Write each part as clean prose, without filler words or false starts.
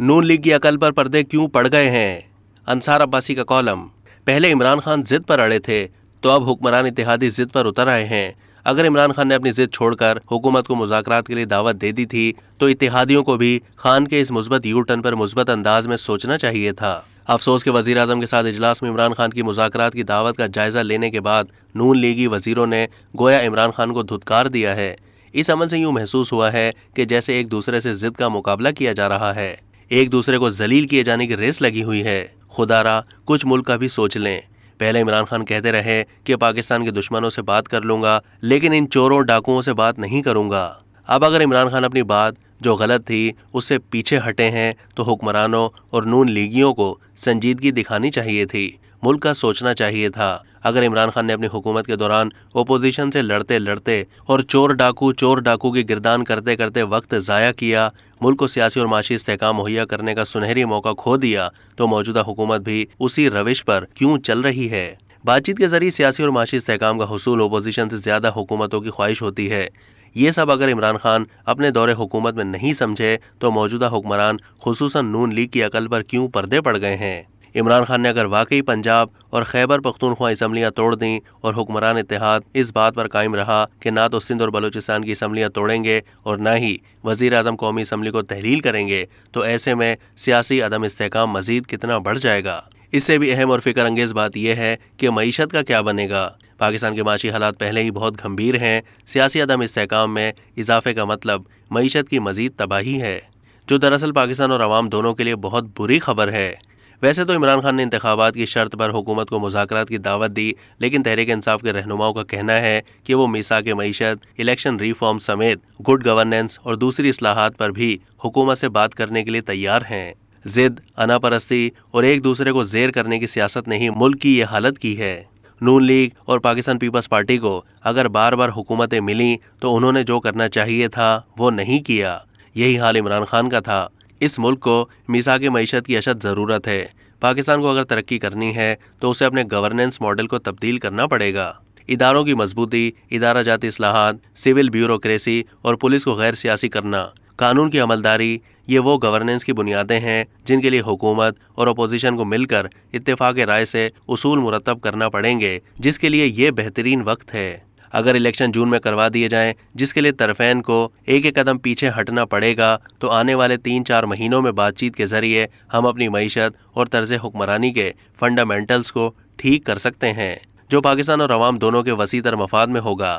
नून league की अकल पर पर्दे क्यों पड़ गए हैं? अंसार अब्बासी का कॉलम। पहले इमरान खान जिद पर अड़े थे, तो अब हुक्मरान इत्तेहादी जिद पर उतर आए हैं। अगर इमरान खान ने अपनी जिद छोड़कर हुकूमत को मुज़ाकरात के लिए दावत दे दी थी, तो इत्तेहादियों को भी खान के इस मुस्बत यू टर्न पर मुस्बत अंदाज में सोचना चाहिए था। अफसोस के वजीर आजम के साथ इजलास में इमरान खान की मुज़ाकरात की दावत का जायजा लेने के बाद नून लीगी वजीरों ने गोया इमरान खान को धुतकार दिया है। इस अमल से यूं महसूस हुआ है कि जैसे एक दूसरे से जिद का मुकाबला किया जा रहा है, एक दूसरे को जलील किए जाने की रेस लगी हुई है। खुदारा कुछ मुल्क का भी सोच लें। पहले इमरान खान कहते रहे कि पाकिस्तान के दुश्मनों से बात कर लूंगा, लेकिन इन चोरों डाकुओं से बात नहीं करूंगा। अब अगर इमरान खान अपनी बात जो गलत थी उससे पीछे हटे हैं, तो हुक्मरानों और नून लीगियों को संजीदगी दिखानी चाहिए थी, मुल्क का सोचना चाहिए था। अगर इमरान खान ने अपनी हुकूमत के दौरान ओपोजिशन से लड़ते लड़ते और चोर डाकू की गिरदान करते करते वक्त ज़ाया किया, मुल्क को सियासी और माशी इस्तेहकाम मुहैया करने का सुनहरी मौका खो दिया, तो मौजूदा हुकूमत भी उसी रविश पर क्यों चल रही है? बातचीत के जरिए सियासी और माशी इस्तेहकाम का हुसूल ओपोजिशन से ज़्यादा हुकूमतों की ख्वाहिश होती है। ये सब अगर इमरान खान अपने दौरे हुकूमत में नहीं समझे, तो मौजूदा हुक्मरान खुसूसन नून लीग की अकल पर क्यों पर्दे पड़ गए हैं? इमरान खान ने अगर वाकई पंजाब और खैबर पख्तूनख्वा असम्बलियाँ तोड़ दी और हुक्मरान इत्तेहाद इस बात पर कायम रहा कि ना तो सिंध और बलूचिस्तान की असम्बलियाँ तोड़ेंगे और ना ही वज़ीर आज़म कौमी असम्बली को तहलील करेंगे, तो ऐसे में सियासी अदम इस्तेहकाम मज़ीद कितना बढ़ जाएगा। इससे भी अहम और फिक्र अंगेज़ बात यह है कि मईशत का क्या बनेगा। पाकिस्तान के माशी हालात पहले ही बहुत गंभीर हैं। सियासी अदम इस्तेहकाम में इजाफे का मतलब मईशत की मज़ीद तबाही है, जो दरअसल पाकिस्तान और अवाम दोनों के लिए बहुत बुरी खबर है। वैसे तो इमरान खान ने इंतखाबात की शर्त पर हुकूमत को मुज़ाकरात की दावत दी, लेकिन तहरीक इंसाफ के रहनुमाओं का कहना है कि वो मीसाक मईशत, इलेक्शन रिफॉर्म समेत गुड गवर्नेंस और दूसरी इस्लाहात पर भी हुकूमत से बात करने के लिए तैयार हैं। जिद, अनापरस्ती और एक दूसरे को जेर करने की सियासत ने ही मुल्क की ये हालत की है। नून लीग और पाकिस्तान पीपल्स पार्टी को अगर बार बार हुकूमतें मिली, तो उन्होंने जो करना चाहिए था वो नहीं किया। यही हाल इमरान खान का था। इस मुल्क को मीसाक मईशत की अशद ज़रूरत है। पाकिस्तान को अगर तरक्की करनी है, तो उसे अपने गवर्नेंस मॉडल को तब्दील करना पड़ेगा। इदारों की मजबूती, इदारा जाती इस्लाहात, सिविल ब्यूरोक्रेसी और पुलिस को गैर सियासी करना, कानून की अमलदारी, ये वो गवर्नेंस की बुनियादें हैं जिनके लिए हुकूमत और अपोजिशन को मिलकर इत्तेफाक राय से उसूल मुरतब करना पड़ेंगे, जिसके लिए ये बेहतरीन वक्त है। अगर इलेक्शन जून में करवा दिए जाएं, जिसके लिए तरफेन को एक एक कदम पीछे हटना पड़ेगा, तो आने वाले 3-4 महीनों में बातचीत के जरिए हम अपनी मईशत और तर्ज हुक्मरानी के फंडामेंटल्स को ठीक कर सकते हैं, जो पाकिस्तान और अवाम दोनों के वसीतर मफाद में होगा।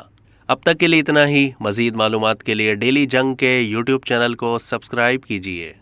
अब तक के लिए इतना ही। मज़ीद मालूमात के लिए डेली जंग के यूट्यूब चैनल को सब्सक्राइब कीजिए।